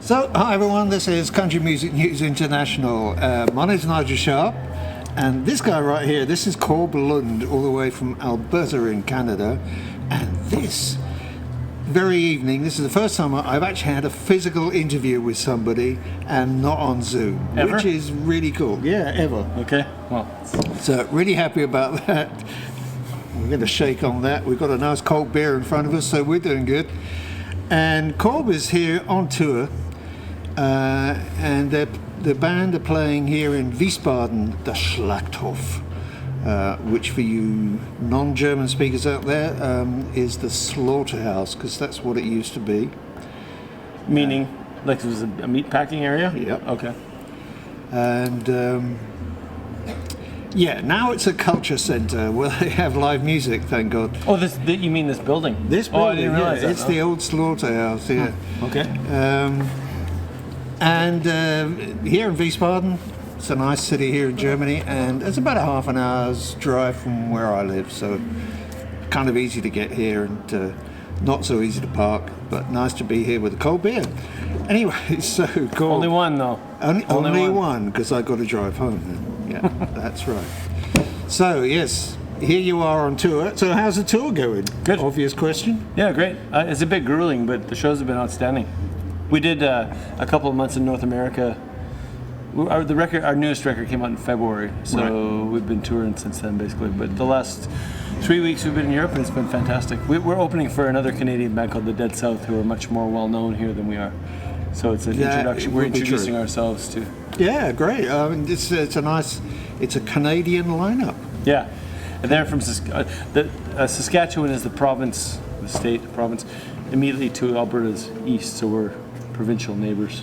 So, hi everyone, this is Country Music News International. My name's Nigel Sharpe, and this guy right here, this is Corb Lund, all the way from Alberta in Canada. And this very evening, this is the first time I've actually had a physical interview with somebody and not on Zoom. Ever? Which is really cool. Yeah, ever. Okay, well. So, really happy about that. We're going to shake on that. We've got a nice cold beer in front of us, so we're doing good. And Corb is here on tour. And the band are playing here in Wiesbaden, the Schlachthof, which for you non-German speakers out there is the slaughterhouse, because that's what it used to be. Meaning, like it was a meat packing area? Yep. Okay. And yeah, now it's a culture centre where they have live music, thank God. Oh, you mean this building? This building, I didn't realize that. it's the old slaughterhouse, yeah. Okay. And here in Wiesbaden, it's a nice city here in Germany, and it's about a half an hour's drive from where I live, so kind of easy to get here and not so easy to park, but nice to be here with a cold beer. Anyway, so cool. Only one, though. Only one, because I got to drive home then. Yeah, that's right. So, yes, here you are on tour. So how's the tour going? Good. Obvious question. Yeah, great. It's a bit grueling, but the shows have been outstanding. We did a couple of months in North America. Our newest record came out in February, so Right. we've been touring since then, basically. But the last 3 weeks we've been in Europe, and it's been fantastic. We're opening for another Canadian band called the Dead South, who are much more well known here than we are. So it's an introduction. We're introducing ourselves to. Yeah, great. I mean, it's a Canadian lineup. Yeah, and they're from Saskatchewan is the province, the province, immediately to Alberta's east. So we're provincial neighbors.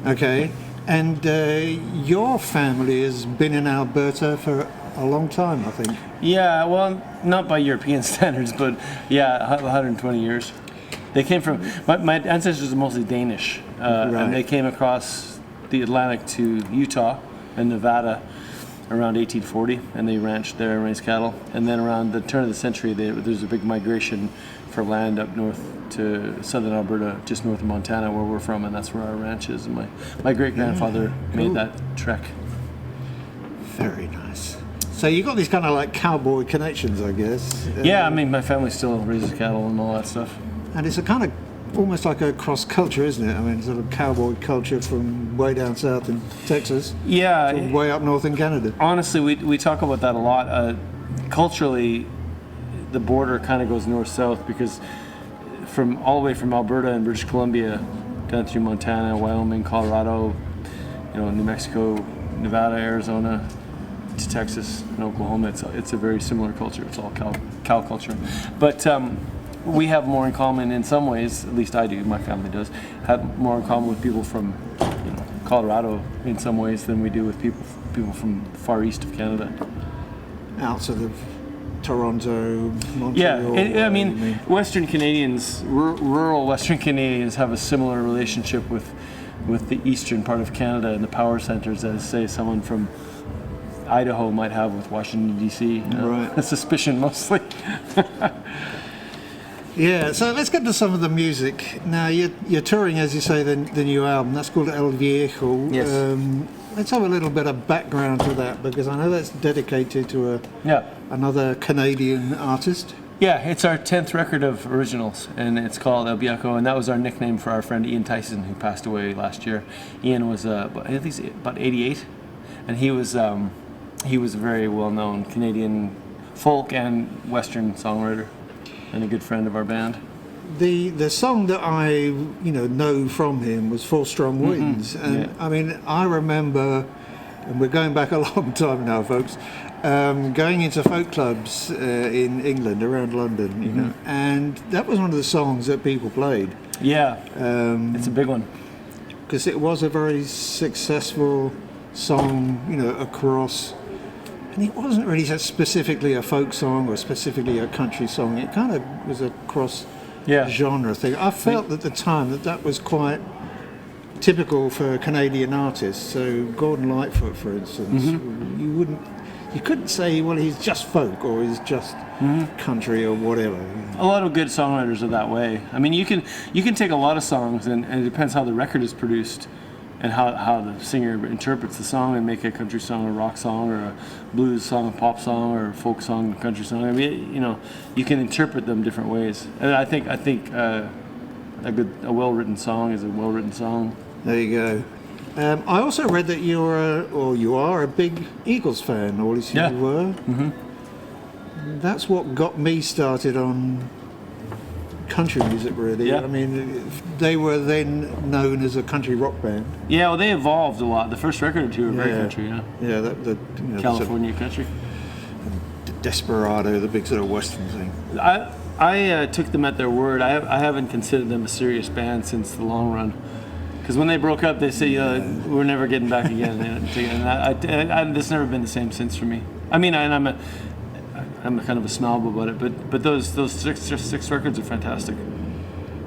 Okay, and your family has been in Alberta for a long time, I think. Yeah, well, not by European standards, but yeah, 120 years. They came from, my ancestors are mostly Danish, and they came across the Atlantic to Utah and Nevada around 1840, and they ranched there and raised cattle. And then around the turn of the century, there's a big migration for land up north to southern Alberta, just north of Montana, where we're from, and that's where our ranch is. And my great-grandfather made that trek. Very nice. So you got these kind of like cowboy connections, I guess. Yeah, I mean, my family still raises cattle and all that stuff. And it's a kind of almost like a cross culture, isn't it? I mean, sort of cowboy culture from way down south in Texas, yeah, to way up north in Canada. Honestly, we talk about that a lot. Culturally, the border kind of goes north-south because all the way from Alberta and British Columbia down through Montana, Wyoming, Colorado, New Mexico, Nevada, Arizona, to Texas and Oklahoma, it's a very similar culture. It's all cow culture, but we have more in common in some ways. At least I do. My family does have more in common with people from Colorado in some ways than we do with people from far east of Canada. Outside of Toronto, Montreal. Yeah, I mean, Western Canadians, rural Western Canadians, have a similar relationship with the eastern part of Canada and the power centers as, say, someone from Idaho might have with Washington, D.C. Right. A suspicion, mostly. Yeah, so let's get to some of the music. Now, you're touring, as you say, the new album. That's called El Viejo. Yes. Let's have a little bit of background to that, because I know that's dedicated to another Canadian artist. Yeah, it's our 10th record of originals, and it's called El Viejo, and that was our nickname for our friend Ian Tyson, who passed away last year. Ian was at least about 88, and he was a very well-known Canadian folk and Western songwriter, and a good friend of our band. The song that I know from him was Four Strong Winds, and I mean, I remember, and we're going back a long time now, folks, going into folk clubs in England, around London, and that was one of the songs that people played. Yeah, it's a big one. Because it was a very successful song, across. And it wasn't really specifically a folk song or specifically a country song. It kind of was a cross-genre thing. I felt at the time that was quite typical for Canadian artists. So Gordon Lightfoot, for instance, you couldn't say, well, he's just folk or he's just country or whatever. A lot of good songwriters are that way. I mean, you can take a lot of songs, and it depends how the record is produced and how the singer interprets the song, and make a country song, a rock song, or a blues song, a pop song, or a folk song, a country song. I mean, you can interpret them different ways. And I think a well-written song is a well-written song. There you go. I also read that you are a big Eagles fan, or at least you were. Mm-hmm. That's what got me started on country music, really. Yeah. I mean, they were then known as a country rock band. Yeah, well, they evolved a lot. The first record or two were very country, yeah. Yeah, California country. Desperado, the big sort of Western thing. I took them at their word. I haven't considered them a serious band since the long run. Because when they broke up, they say, we're never getting back again. And it's never been the same since for me. I mean, I'm kind of a snob about it, but those six records are fantastic.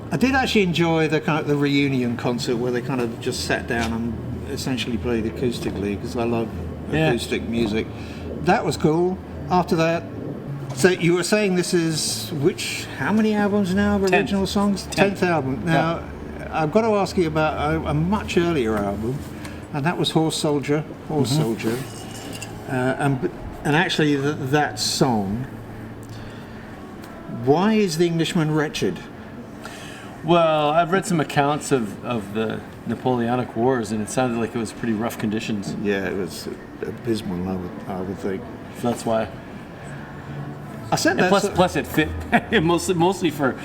I did actually enjoy the reunion concert where they kind of just sat down and essentially played acoustically, because I love acoustic music. That was cool. After that, so you were saying this is how many albums now of original songs? 10th album. Now, I've got to ask you about a much earlier album, and that was Horse Soldier. And actually, that song, Why is the Englishman Wretched? Well, I've read some accounts of the Napoleonic Wars, and it sounded like it was pretty rough conditions. Yeah, it was abysmal, I would think. So that's why. I said that. Plus, it fit mostly for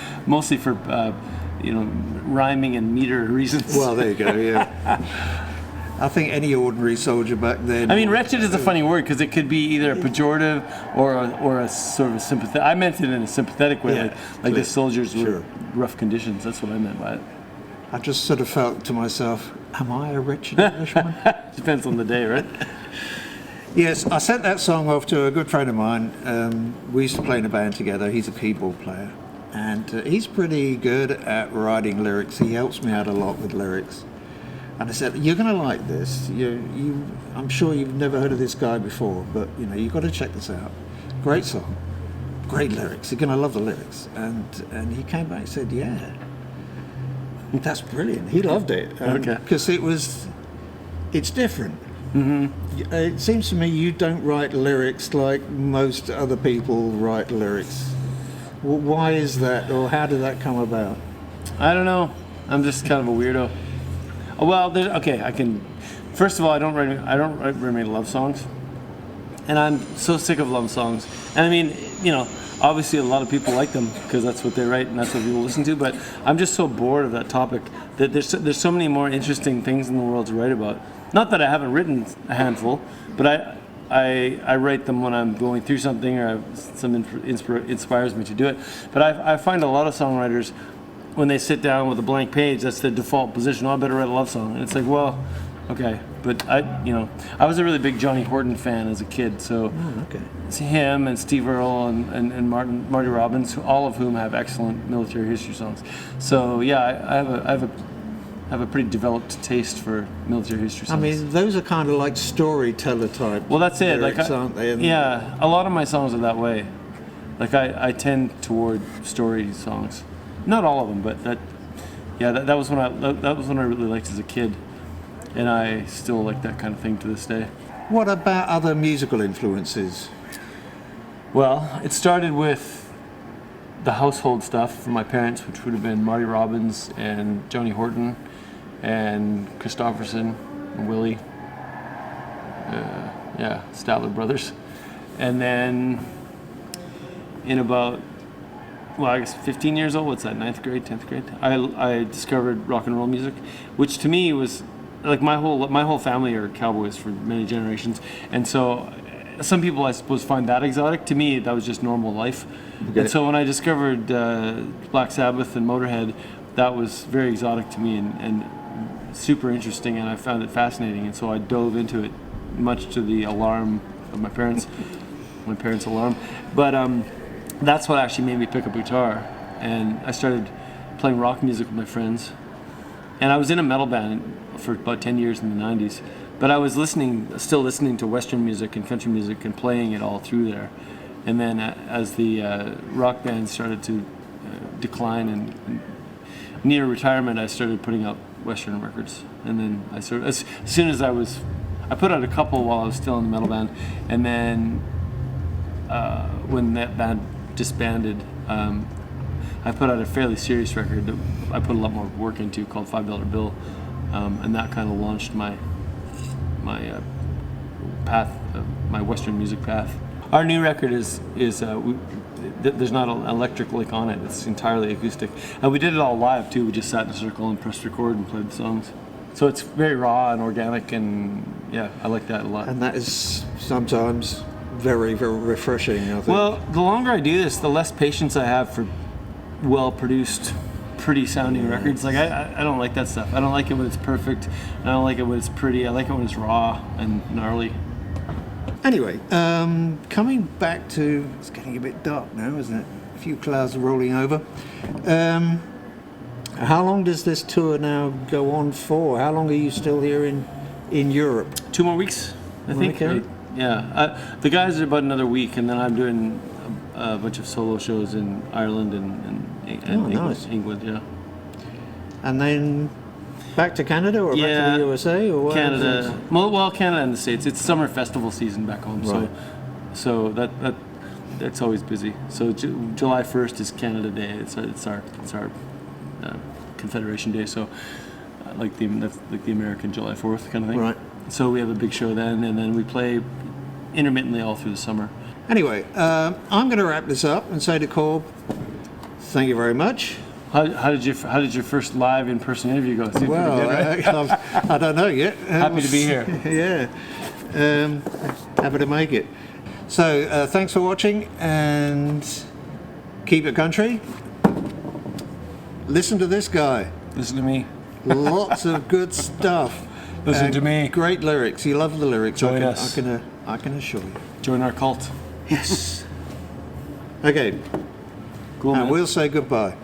rhyming and meter reasons. Well, there you go. Yeah. I think any ordinary soldier back then. I mean, wretched is a funny word because it could be either a pejorative or a sort of a sympathetic. I meant it in a sympathetic way, like the soldiers were rough conditions. That's what I meant by it. I just sort of felt to myself, am I a wretched Englishman? Depends on the day, right? Yes, I sent that song off to a good friend of mine. We used to play in a band together. He's a keyboard player, and he's pretty good at writing lyrics. He helps me out a lot with lyrics. And I said, you're going to like this. I'm sure you've never heard of this guy before, but you've got to check this out. Great song, great lyrics. You're going to love the lyrics. And he came back and said, yeah, that's brilliant. He loved it. Because it's different. Mm-hmm. It seems to me you don't write lyrics like most other people write lyrics. Why is that, or how did that come about? I don't know. I'm just kind of a weirdo. Well, I can. First of all, I don't write very many love songs, and I'm so sick of love songs. And I mean, obviously a lot of people like them because that's what they write and that's what people listen to. But I'm just so bored of that topic that there's so many more interesting things in the world to write about. Not that I haven't written a handful, but I write them when I'm going through something or inspires me to do it. But I find a lot of songwriters, when they sit down with a blank page, that's their default position. I better write a love song. And it's like, well, okay. But I was a really big Johnny Horton fan as a kid. So it's him and Steve Earle and Marty Robbins, all of whom have excellent military history songs. So yeah, I have a pretty developed taste for military history songs. I mean, those are kind of like storyteller type. Well, that's it. Lyrics, aren't they? Yeah, a lot of my songs are that way. Like I tend toward story songs. Not all of them, but that was one I really liked as a kid, and I still like that kind of thing to this day. What about other musical influences? Well, it started with the household stuff from my parents, which would have been Marty Robbins and Johnny Horton and Christopherson and Willie, Statler Brothers, and then in about, I guess 15 years old, what's that, 9th grade, 10th grade, I discovered rock and roll music, which to me was, like, my whole family are cowboys for many generations, and so some people, I suppose, find that exotic. To me, that was just normal life. Okay. And so when I discovered Black Sabbath and Motorhead, that was very exotic to me and super interesting, and I found it fascinating, and so I dove into it, much to the alarm of my parents' alarm. But that's what actually made me pick up guitar, and I started playing rock music with my friends. And I was in a metal band for about 10 years in the 90s, but I was still listening to Western music and country music and playing it all through there. And then as the rock band started to decline and near retirement, I started putting out Western records. And then I started, as soon as I put out a couple while I was still in the metal band. And then when that band disbanded, I put out a fairly serious record that I put a lot more work into called $5 Bill. And that kind of launched my path, my Western music path. Our new record is there's not an electric lick on it. It's entirely acoustic, and we did it all live too. We just sat in a circle and pressed record and played the songs. So it's very raw and organic, and yeah, I like that a lot. And that is sometimes very, very refreshing, I think. Well, the longer I do this, the less patience I have for well-produced, pretty-sounding records. Like I don't like that stuff. I don't like it when it's perfect. I don't like it when it's pretty. I like it when it's raw and gnarly. Anyway, coming back to, it's getting a bit dark now, isn't it? A few clouds are rolling over. How long does this tour now go on for? How long are you still here in Europe? 2 more weeks, I think. Okay. Right? Yeah, the guys are about another week, and then I'm doing a bunch of solo shows in Ireland and nice. England, yeah. And then back to Canada or back to the USA or what? Canada. Well, Canada and the States. It's summer festival season back home, Right. so that's always busy. So July 1st is Canada Day. It's our Confederation Day. So like the American July 4th kind of thing. Right. So we have a big show then, and then we play intermittently all through the summer. Anyway, I'm going to wrap this up and say to Corb, thank you very much. How did your first live in-person interview go? Seemed Well, pretty good, right? I don't know yet. Happy to be here. Yeah, happy to make it. So thanks for watching, and keep it country. Listen to this guy. Listen to me. Lots of good stuff. Listen to me. Great lyrics. You love the lyrics. Join us. I can assure you. Join our cult. Yes. Okay. Cool, And man. we'll say goodbye.